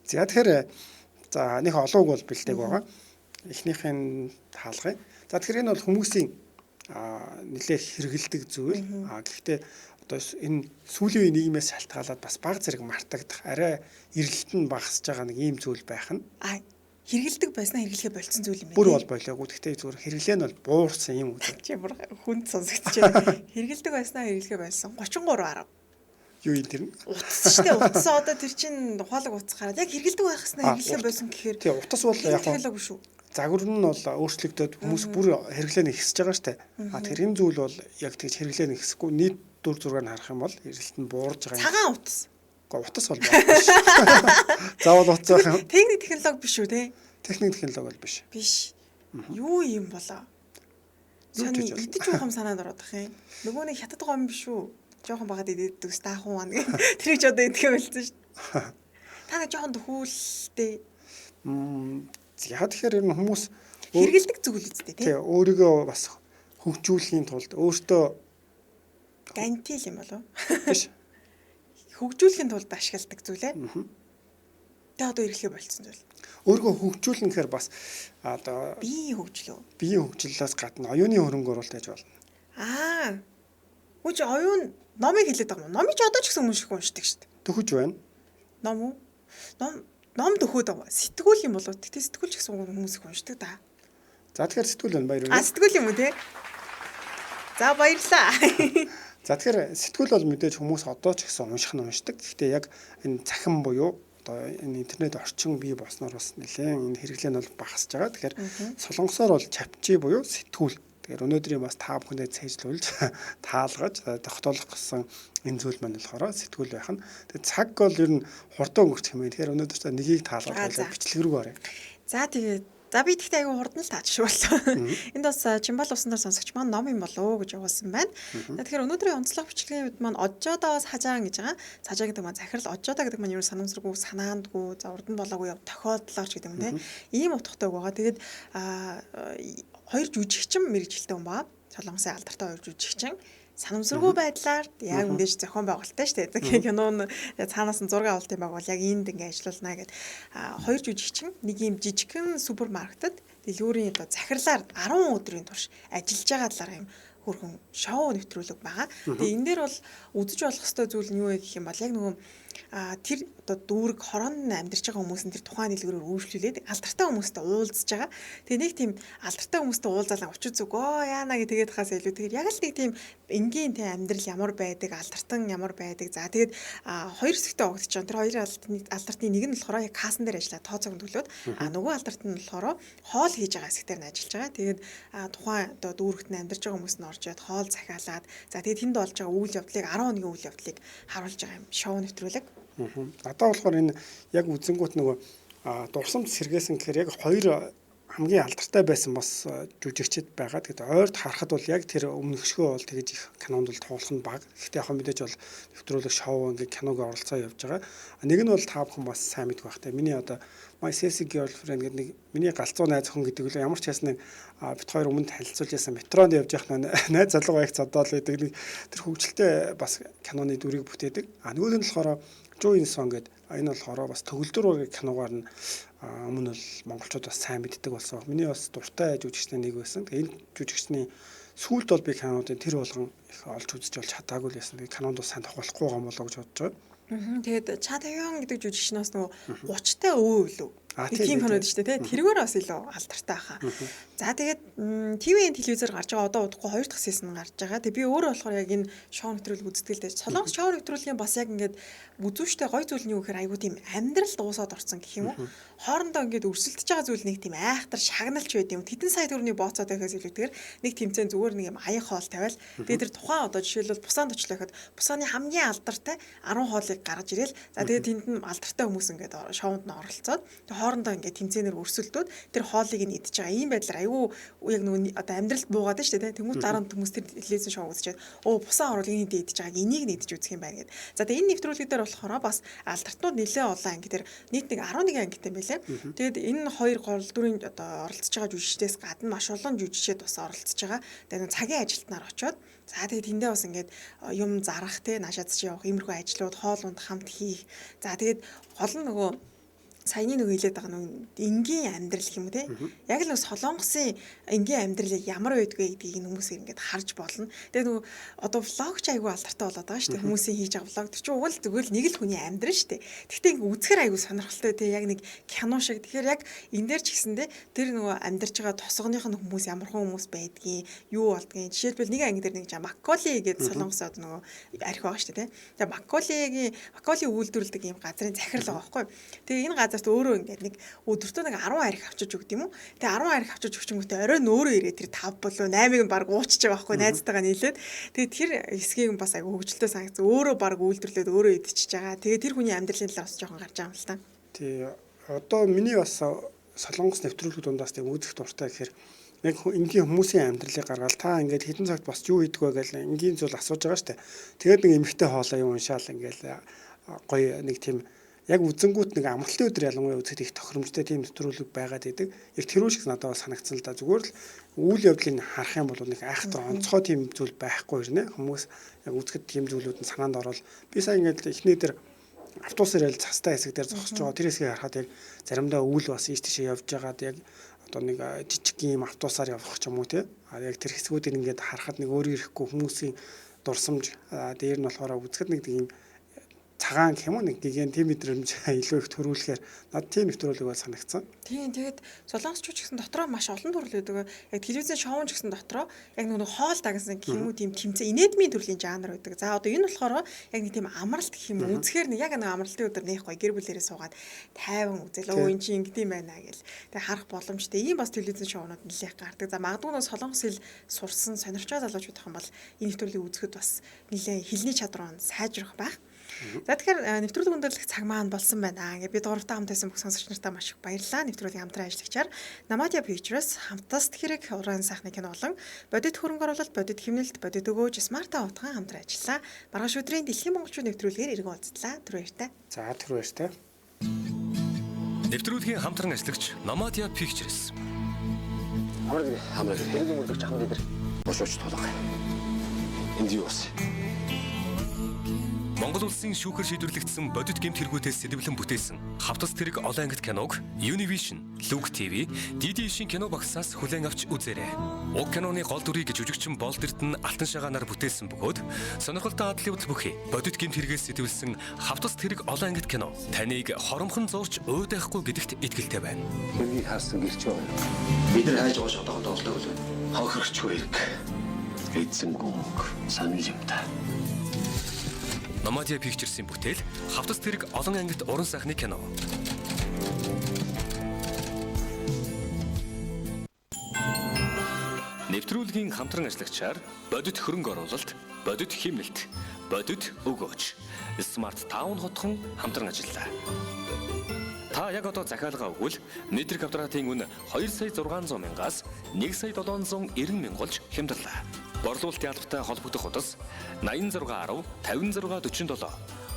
Speaker 4: За тэгэхээр за нэг олон үг бол бэлдээг байгаа. Эхнийхэн таалгая. За тэгэхээр энэ бол хүмүүсийн нэлээд хэрэгэлдэг зүйл. Гэхдээ одоо энэ сүүлийн үеийн нийгмээс шалтгаалаад бас баг зэрэг мартагдах, арай эргэлт нь багасж байгаа нэг ийм зүйл байх нь.
Speaker 2: Хэрэгэлдэг байснаа хэрэглэхэ болцсон зүйл юм байна.
Speaker 4: Бүр бол болоогүй. Гэхдээ зүгээр хэрэглээ нь бол буурсан юм үү.
Speaker 2: Чи бүр хүнд сонсогдож байна. Хэрэгэлдэг байснаа хэрэглэхэ болсон 33
Speaker 4: юу юм тэр нь?
Speaker 2: Утас шүү дээ. Утас одоо тэр чинь ухаалаг утас гараад яг хэрэгэлдэг байхснаа хэрэглэхэ болсон гэхээр
Speaker 4: тий утас бол яг
Speaker 2: хэрэглээгүй шүү.
Speaker 4: Загвар нь бол өөрчлөгдөд хүмүүс бүр хэрэглээ нь ихсэж байгаа шүү дээ. Тэгэхээр энэ зүйл бол яг тэгж хэрэглээ нь ихсэхгүй нийт дүр зургийг харах юм бол эргэлт нь буурж байгаа юм.
Speaker 2: Цагаан утас.
Speaker 4: Гэхдээ утас бол биш. Заавал утас байх юм.
Speaker 2: Техник технологи биш үү те?
Speaker 4: Техник технологи бол биш.
Speaker 2: Биш. Юу юм болоо? Сони идэж уух юм санаад ороод ах юм. Нөгөө нэг хятад гом биш үү? Жохон багад идэгдэг стаахуу маань тэр ч одоо идэх байлцсан шүү дээ. Та нэг жохон төхүүлтэй.
Speaker 4: Яг тэгэхээр энэ хүмүүс
Speaker 2: хэрэгэлдэг зүйл үстэй тий.
Speaker 4: Өөрийгөө бас хөгжүүлэхийн тулд өөртөө
Speaker 2: гантил юм болов?
Speaker 4: Биш.
Speaker 2: Хөгжүүлэхийн тулд ашигладаг зүйл ээ. Тэ одоо ирэхээ болцсон зүйл.
Speaker 4: Өөрийгөө хөгжүүлнэ гэхээр бас одоо
Speaker 2: биеийн хөгжлөө.
Speaker 4: Биеийн хөгжлөөс гадна оюуны хөрөнгө оруулалт хийж болно.
Speaker 2: Үгүй оюун номыг хэлээд байгаа юм. Номыг ч одоо ч гэсэн унших уншдаг шүү дээ.
Speaker 4: Төхөж байна.
Speaker 2: Ном уу? номд өгөөд байгаа. Сэтгүүл юм болоо. Тэгтээ сэтгүүл ч гэсэн хүмүүс их уншдаг да.
Speaker 4: За тэгэхээр сэтгүүл байна баяр.
Speaker 2: Сэтгүүл юм уу те? За баярлаа.
Speaker 4: За тэгэхээр сэтгүүл бол мэдээж хүмүүс одоо ч гэсэн уншдаг. Гэхдээ яг энэ цахим буюу одоо энэ интернет орчин бий болсноор бас нэлээд энэ хэрэглээ нь бол багасж байгаа. Тэгэхээр солонгосоор бол чапчи буюу сэтгүүл. Тэгэхээр өнөөдрийн бас та бүхэндээ цээжлүүлж таалгаж тогтоолох гэсэн энэ зүйл маань болохоор сэтгүүл байх нь. Тэгээд цаг бол ер нь хурдан өнгөрчих юм байна. Тэгэхээр өнөөдөр та нэгийг таалгаж бичлэг рүү оръё.
Speaker 2: За тэгээд би тэгтээ аягүй хурдан л таачшуулсан. Энд бас Чимбал усан дээр сонсогч маань ном юм болоо гэж явуулсан байна. Тэгэхээр өнөөдрийн онцлог бичлэгийн үед маань Оджоодоос хажаан гэж байгаа. Хажаа гэдэг маань захирал, Оджоодоо гэдэг маань ер нь санамсаргүй, санаандгүй, за урд нь болоогүй тохиолдлооч гэдэг юм те. Ийм утгатай байгаа. Тэгээд хоёр жүжигчин мэрэгжилтэй хүн баа. Солонгосын алдартай хоёр жүжигчин санамсаргүй байдлаар яг үндэж зохион байгуулалттай шүү дээ. Кинон цаанаас нь зураг авалт юм байгуул яг энд ингээ ажиллуулна гэд хоёр жүжигчин нэг юм жижигхэн супермаркетад дэлгүүрийн одоо захирлаар 10 өдрийн турш ажиллаж байгаа талаар юм хөрхөн шоу нэвтрүүлэг байгаа. Тэгээ энэ дээр бол үзэж болох хэвээр зүйл нь юу вэ гэх юм бол яг нөгөө тэр одоо дүүрэг хороонд амьдарч байгаа хүмүүс нь тэр тухайн дэлгүүрээр үйлчлүүлээд алдартай хүмүүстэй уулзж байгаа. Тэгээ нэг тийм алдартай хүмүүстэй уулзаалаа очиж зүгөө яана гэ тэгээд хаас илүү тэгэхээр яг л нэг тийм энгийн тэ амьдрал ямар байдаг, алдартан ямар байдаг. За тэгээд хоёр хэсэгтэй огдож байгаа. Тэр хоёр алдартны нэг нь болохоор яг кассан дээр ажиллаа тооцоог төлөөд нөгөө алдарт нь болохоор хоол хийж байгаа хэсгээр нь ажиллаж байгаа. Тэгээд тухайн одоо дүүрэгт нь амьдарч байгаа хүмүүс нь орж яд хоол захиалаад за тэгээд тэнд болж байгаа үйл явдлыг 11 үйл явдлыг харуулж байгаа юм шоу нэвтрүүлэг.
Speaker 4: Надад болохоор энэ яг үзэнгүүт нөгөө дурсамж сэргээсэн гэхээр яг хоёр хамгийн алдартай байсан бас жүжигчд байгаа. Тэгээд ойрд харахад бол яг тэр өмнөхшгөө бол тэгэж их кинонд бол туулах нь бага. Гэхдээ яг мэдээж бол нэвтрүүлэг шоу ингээ киног оролцоо явж байгаа. Нэг нь бол та бүхэн бас сайн мэдэх байх. Миний одоо My Sexy Girlfriend гэдэг нэг миний галзуу найз охин гэдэг л ямар ч хэсэг нэг бит хоёр өмнө танилцуулж ясан метронд явж явах найз залуугаа их зодоол гэдэг нэг тэр хөвгөлтэй бас киноны дүрийг бүтээдэг. Нөгөөх нь болохоор Join Song гэдэг энэ болохоор бас төгөлдөр киногаар нь өмнө бол монголчууд бас сайн мэддэг болсон. Миний бас дуртай жүжигчний нэг байсан. Тэгээ энэ жүжигчний сүүлд бол би кинонуудын тэр болгон их олж үзэж болж чадаагүй л байсан. Тэгээ кинонд бас сайн тохиолохгүй байгаа болоо гэж бодож байгаа.
Speaker 2: Тэгээд Ча Тавьян гэдэг жүжигчнээс нөгөө 30-тай өвөө лөө. Тийм кинод шүү дээ, тэргээр бас илүү алдартай хаа. За тэгээд ТV-ийн телевизээр гарч байгаа одоо удахгүй 2 дахь сизон гарч байгаа. Тэгээд би өөрөө болохоор яг энэ шоу нэвтрүүлэг үздэг л дээ. Солонгос шоу нэвтрүүлгийн бас яг ингээд үзүүштэй гой зүйл нь юу гэхээр айгуу тийм амьдрал дуусаад орсон гэх юм уу. Хоорондоо ингээд өрсөлдөж байгаа зүйл нэг тийм айхтар шагналч байд юм. Тэдэн сая төгрөний бооцоод байхаас илүүтэйгээр нэг тэмцээн зүгээр нэг юм аян хоол тавиал. Тэгээд тэр тухайн одоо жишээлбэл Пусанд очлоо гэхэд Пусаны хамгийн алдартай 10 хоолыг гаргаж ирээл. За тэгээд тэнд нь алдартай хүмүүс ингээд шоунд нь оролцоод хоорондоо ингээд тэмцээнээр өрсөлдөөд тэр хоолыг нь идчихэж байгаа. Ийм байдлаар айгүй яг нөгөө одоо амьдралд буугаад байна шүү дээ. Тэнгүүт дараа нь хүмүүс тэр телевизэн шоу үзчихэд бусан оруулыг нь идэж байгааг энийг нь идэж үзэх юм байна гэдэг. За тэгээд энэ нэвтрүүлэг дээр болохоор бас алдартнууд нэлээд олон анги тэр нийт нэг 11 ангитай байлаа. Тэгээд энэ хоёр гол дүрийн одоо оролцож байгаа жүжигчдээс гадна маш олон жүжигчид бас оролцож байгаа. Тэгээд цагийн ажилтнаар очиод за тэгээд тэндээ бас ингээд юм зарах те наашаад чи явах иймэрхүү ажлууд хоол унд хамт хийх. За тэгээд гол нь нөгөө саяны нөгөө хэлээд байгаа нөгөө энгийн амьдрал гэх юм уу те. Яг л нөгөө солонгосын энгийн амьдрал ямар байдгүй гэдгийг хүмүүс ингээд харж болно. Тэгээ нөгөө одоо влогч айгүй алдартай болоод байгаа шүү дээ. Хүмүүсийн хийж байгаа влог тэр чинь уг л зүгээр л нэг л хүний амьдрал шүү дээ. Гэхдээ ингээд үзэхэр айгүй сонирхолтой те. Яг нэг кино шиг. Тэгэхээр яг энэ дээр ч гэсэндээ тэр нөгөө амьдарч байгаа тосгоных нь хүмүүс ямархан хүмүүс байдгийг юу болдгийг жишээлбэл нэг анги дээр нэг Макколи гэдэг солонгосод нөгөө архи байгаа шүү дээ те. Тэгээ Макколи үйлдвэрлэдэг юм газрын захирал байгаа байхгүй. Тэгээ энэ газарт өөрөө ингээд нэг өдөртөө нэг 10 арх авчиж өгд юм уу. Тэгээ 10 арх авчиж өгчөнгөтэй оройн өөрөө ирээд тэр 5 болов 8-ыг нь баг уучиж байгаа байхгүй найзтайгаа нийлээд. Тэгээ тэр хэсгийг бас айгу хөвгөлтэй санагц өөрөө баг үйлдвэрлээд өөрөө идчихэж байгаа. Тэгээ тэр хүний амьдралын талаас жоохон гарч байгаа юм л та. Тий.
Speaker 4: Одоо миний бас солонгос нэвтрүүлэг дундаас тийм үзэх дуртай гэхээр яг энгийн хүмүүсийн амьдралыг гаргаал та ингээд хэдэн цагт бас юу хийдэг вэ гэж энгийн зүйл асууж байгаа шүү дээ. Тэгээд нэг эмэгтэй хоолой юм уншаал ингээд гоё нэг тийм яг үзэнгүүт нэг амралтын өдөр ялангуяа үзэхэд их тохиромжтой тийм нэвтрүүлэг байгаад идэг. Яг тэр үе шиг надад санагдсан л да. Зүгээр л үйл явдлыг харах юм бол нэг айхтар онцгой тийм зүйл байхгүй нэ. Хүмүүс яг үзэхэд тийм зүйлүүд нь санаанд ороод би сая ингээд эхний дээр автобусаар ял цастай хэсэг дээр зогсож байгаа. Тэр хэсгийг харахад яг заримдаа үйл бас ийш тийшээ явж байгаад яг одоо нэг жижиг юм автобусаар явах ч юм уу тий. Яг тэр хэсгүүдийг ингээд харахад нэг өөрөө ирэхгүй хүмүүсийн дурсамж дээр нь болохоор үзэхэд нэг тийм цагаан хэмээн нэг гигэн тийм мэдрэмж илүү их төрүүлэхээр надад тийм нэвтрүүлэг бол санагдсан.
Speaker 2: Тийм тэгээд солонгосч ч гэсэн дотроо маш олон төрөл байдаг. Яг телевизэн шоу ч гэсэн дотроо яг нэг хоол дагсан гэх юм уу тийм тэмцээ инедмийн төрлийн жанр байдаг. За одоо энэ болохоор яг нэг тийм амралт гэх юм үзэхээр нэг яг нэг амралтын өдөр нэх гоё гэр бүлэрээ суугаад тайван үзэл өө эн чинь ингэдэм байна гэл. Тэгээд харах боломжтой. Ийм бас телевизэн шоунууд нэлээд гардаг. За магадгүй нөө солонгос хэл сурсан сонирхчод залуучууд ах юм бол энэ нэвтрүүлгийг үзэхэд бас нэлээд хэлний чадвар нь сайжрах байх. За тэгэхээр нэвтрүүлэг өндөрлөх цаг маань болсон байна. Ингээд бид гуравтаа хамт байсан бүх сонсогч нартаа маш их баярлалаа. Нэвтрүүлгийн хамтран ажиллагчаар Namadia Pictures хамтас хэрэг уран сайхны кино болон бодит хөрөнгө оруулалт, бодит хэмнэлт, бодит өгөөж Smart утгаан хамтран ажиллаа. Маргааш өдрийн дэлхийн монголчууд нэвтрүүлгээр иргэн уулзлаа. Түр баяртай.
Speaker 4: За түр баяртай.
Speaker 1: Нэвтрүүлгийн хамтран ажиллагч Namadia Pictures.
Speaker 3: Хамраг хэрэг мөрдөж чам дээр бошооч тулга. Энд юу вэ?
Speaker 1: Монгол улсын шүүхэр шийдвэрлэгдсэн бодит гэмт хэрэгүүдээс сэдвлэн бүтээсэн хавтас тэрэг олон ангит киног Univision, Look TV, DD-ийн кино багсаас хүлээн авч үзээрэй. Уг киноны гол дүрийг жүжигчин Болд Эрдэнэ алтан шагаанаар бүтээсэн бөгөөд сонирхолтой адлын хөдөл бүхий бодит гэмт хэрэгээс сэдвэлсэн хавтас тэрэг олон ангит кино таныг хоромхон зурч уйдахгүй гэдэгт итгэлтэй байна.
Speaker 3: Хэргийг хаасан гэрч байгаа. Бид нар хайж байгаа шатагаа тоглодог л байна. Хохирогчгүй хэрэг. Эцэн гүнг санал юм та.
Speaker 1: Namadia Pictures-ийн бүтээл хавтас тэрэг олон ангит уран сайхны кино. Нэвтрүүлгийн хамтран ажиллагчаар бодит хөрөнгө оруулалт, бодит хэмнэлт, бодит өгөөж Smart Town хотхон хамтран ажиллаа. Та яг одоо захиалга өгвөл метрик квадратын үн 2,600,000-аас 1,790,000 болж хямдрлаа. Борлуулалт ялбартай холбогдох утас 86 10 56 47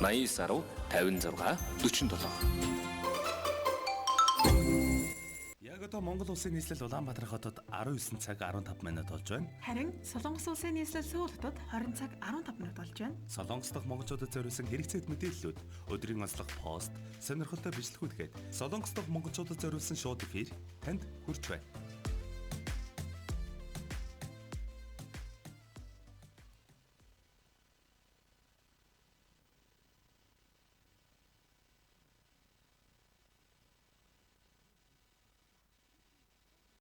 Speaker 1: 89 10 56 47.
Speaker 5: Яг одоо Монгол улсын нийслэл Улаанбаатар хотод 19 цаг 15 минут болж байна.
Speaker 2: Харин Солонгос улсын нийслэл Сөүл хотод 20 цаг 15 минут болж байна.
Speaker 5: Солонгос дахь монголчуудад зориулсан хэрэгцээт мэдээллүүд, өдрийн онцлог пост, сонирхолтой бичлэгүүдгээд Солонгос дахь монголчуудад зориулсан шууд эфир танд хүрч байна.